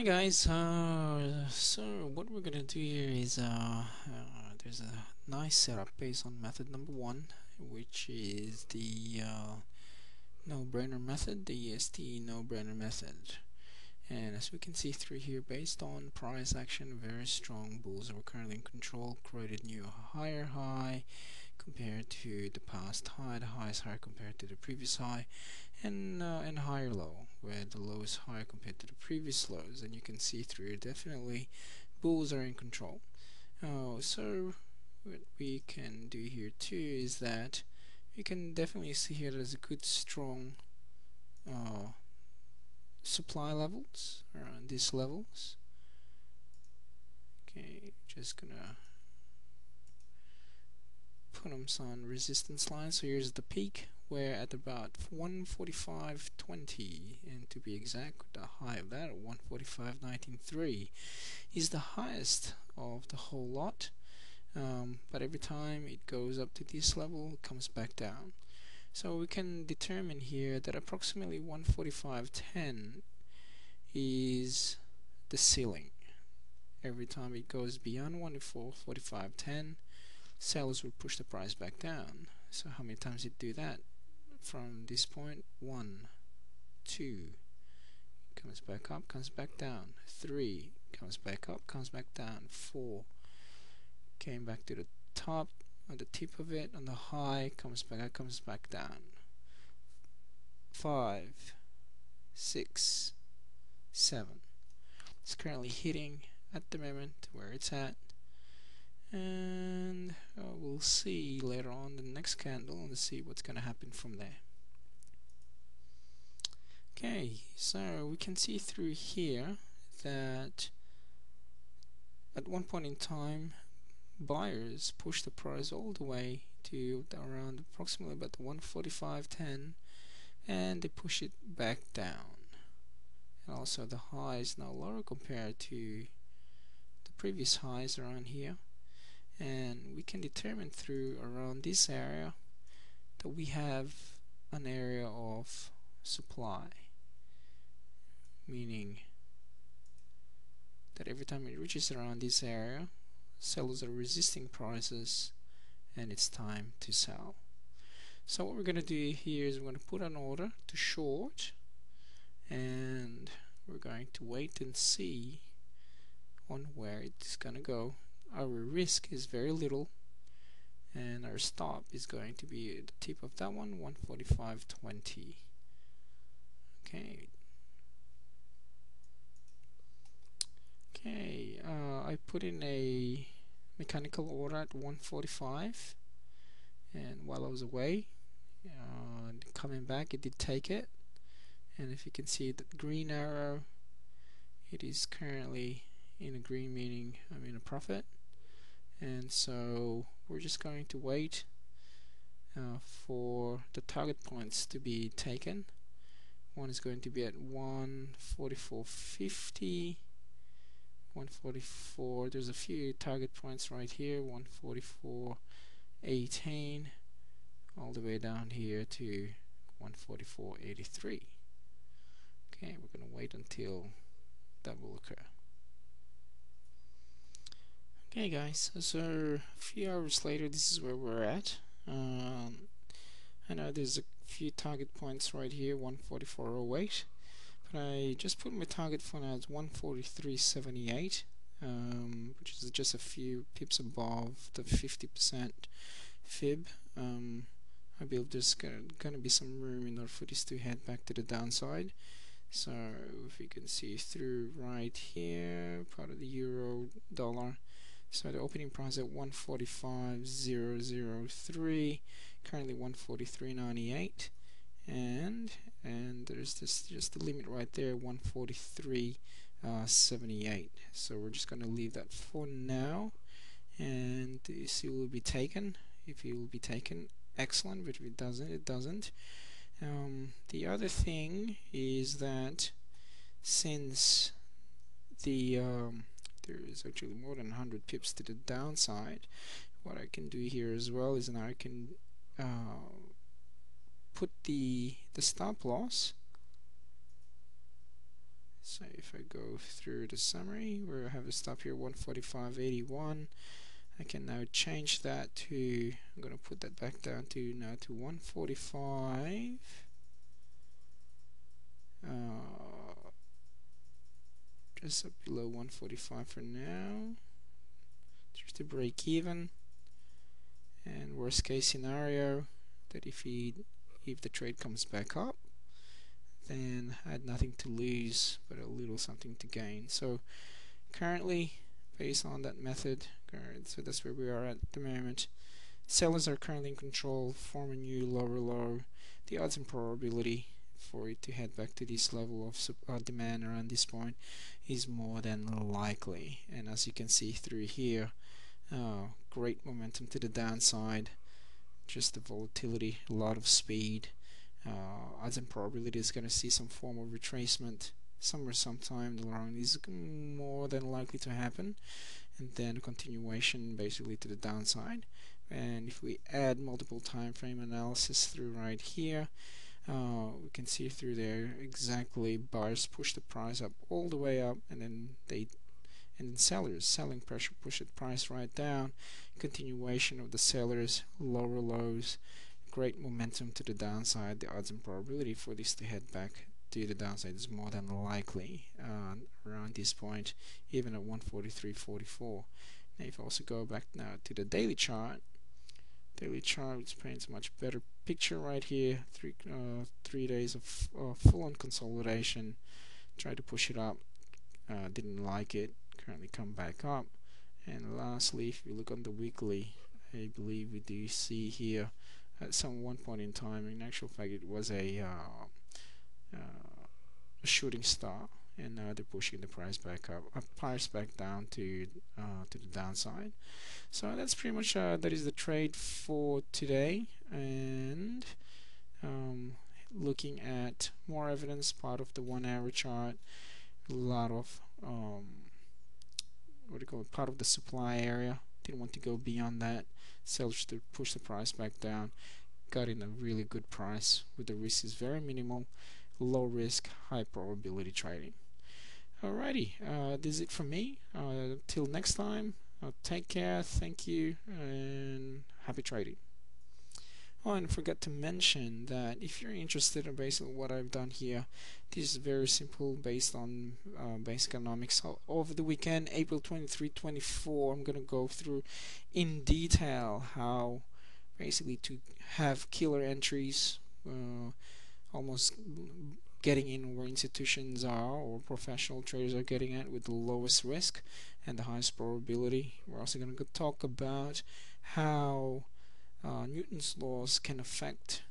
Hi guys, so what we're gonna do here is there's a nice setup based on method number one, which is the no-brainer method, the EST no-brainer method. And as we can see through here, based on price action, very strong bulls are currently in control, created new higher high compared to the past high. The high is higher compared to the previous high, and higher low, where the low is higher compared to the previous lows. And you can see through here, definitely bulls are in control. So what we can do here too is that you can definitely see here there's a good strong uh, supply levels around these levels. Okay, just gonna put them on resistance lines. So here's the peak, where at about 145.20, and to be exact, the high of that at 145.193 is the highest of the whole lot. But every time it goes up to this level, it comes back down. So we can determine here that approximately 145.10 is the ceiling. Every time it goes beyond 145.10, sellers will push the price back down. So how many times it do that? From this point, 1, 2, comes back up, comes back down, 3, comes back up, comes back down, 4, came back to the top, on the tip of it, on the high, comes back down, 5, 6, 7. It's currently hitting at the moment where it's at, and we'll see later on the next candle and see what's going to happen from there. Okay, so we can see through here that at one point in time buyers pushed the price all the way to around approximately about the 145.10, and they push it back down. And also the high is now lower compared to the previous highs around here, and we can determine through around this area that we have an area of supply, meaning that every time it reaches around this area, sellers are resisting prices and it's time to sell. So what we're going to do here is we're going to put an order to short, and we're going to wait and see on where it's going to go. Our risk is very little, and our stop is going to be at the tip of that one, 145.20. Okay. Okay, I put in a mechanical order at 145, and while I was away, coming back, it did take it. And if you can see the green arrow, it is currently in a green, meaning I'm in a profit. And so we're just going to wait for the target points to be taken. One is going to be at 144.50, 144. There's a few target points right here, 144.18, all the way down here to 144.83. Okay, we're going to wait until that will occur. Okay guys, so a few hours later, this is where we're at. I know there's a few target points right here, 144.08, but I just put my target for now as 143.78, which is just a few pips above the 50% fib. I believe there's gonna be some room in order for this to head back to the downside. So if you can see through right here, part of the euro dollar. So the opening price at 145.003, currently 143.98, and there's this just the limit right there, 143.78. So we're just going to leave that for now, and see will be taken. If it will be taken, excellent. But if it doesn't, it doesn't. The other thing is that since the there is actually more than 100 pips to the downside, what I can do here as well is now I can put the stop loss So if I go through the summary, we have a stop here 145.81. I can now change that to, I'm going to put that back down to now to 145. Just up below 145 for now. Just to break even. And worst case scenario, that if the trade comes back up, then I had nothing to lose but a little something to gain. So currently, based on that method, so that's where we are at the moment. Sellers are currently in control, form a new lower low. The odds and probability for it to head back to this level of demand around this point is more than likely. And as you can see through here, great momentum to the downside, just the volatility, a lot of speed. Odds and probability is going to see some form of retracement somewhere sometime along is more than likely to happen, and then a continuation basically to the downside. And if we add multiple time frame analysis through right here, we can see through there exactly buyers push the price up all the way up, and then sellers selling pressure push the price right down. Continuation of the sellers, lower lows, great momentum to the downside. The odds and probability for this to head back to the downside is more than likely around this point, even at 143.44. Now if I also go back now to the daily chart, which paints a much better picture right here. 3 days of full-on consolidation. Tried to push it up, didn't like it. Currently come back up. And lastly, if you look on the weekly, I believe we do see here at some one point in time, in actual fact it was a shooting star, and now they're pushing the price back up, price back down to the downside. So that's pretty much that is the trade for today. And looking at more evidence, part of the 1 hour chart, a lot of what do you call it, part of the supply area. Didn't want to go beyond that. Sellers to push the price back down. Got in a really good price with the risk is very minimal, low risk, high probability trading. Alrighty, this is it from me. Till next time, take care, thank you, and happy trading. Oh, and forgot to mention that if you're interested in basically what I've done here, this is very simple based on basic economics. So over the weekend, April 23, 24, I'm going to go through in detail how basically to have killer entries, almost getting in where institutions are or professional traders are getting at with the lowest risk and the highest probability. We're also going to talk about how Newton's laws can affect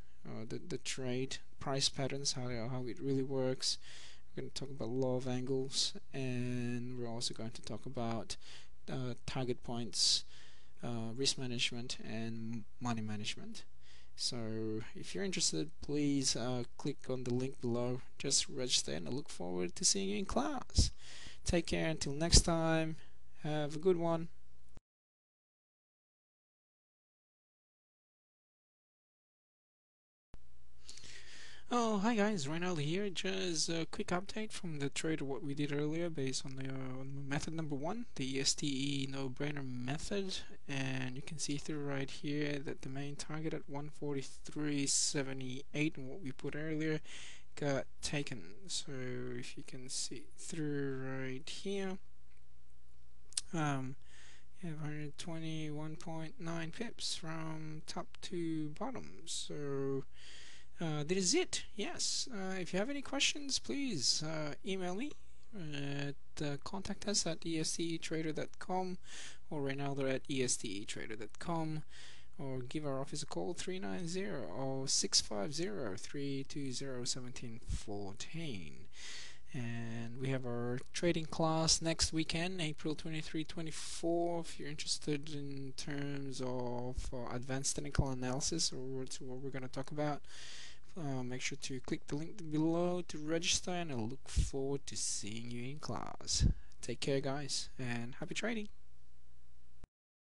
the trade price patterns, how it really works. We're going to talk about law of angles, and we're also going to talk about target points, risk management, and money management. So if you're interested, please click on the link below. Just register, and I look forward to seeing you in class. Take care until next time. Have a good one. Oh, hi guys, Reynald here. Just a quick update from the trade of what we did earlier based on the method number 1, the ESTE no-brainer method. And you can see through right here that the main target at 143.78 and what we put earlier got taken. So if you can see through right here, you have 121.9 pips from top to bottom. So this is it. Yes. If you have any questions, please email me at contact us at estetrader.com or Reynaldo at estetrader.com, or give our office a call 390-650-320-1714. And we have our trading class next weekend, April 23, 24. If you're interested in terms of advanced technical analysis or what we're going to talk about, make sure to click the link below to register, and I look forward to seeing you in class. Take care guys, and happy trading.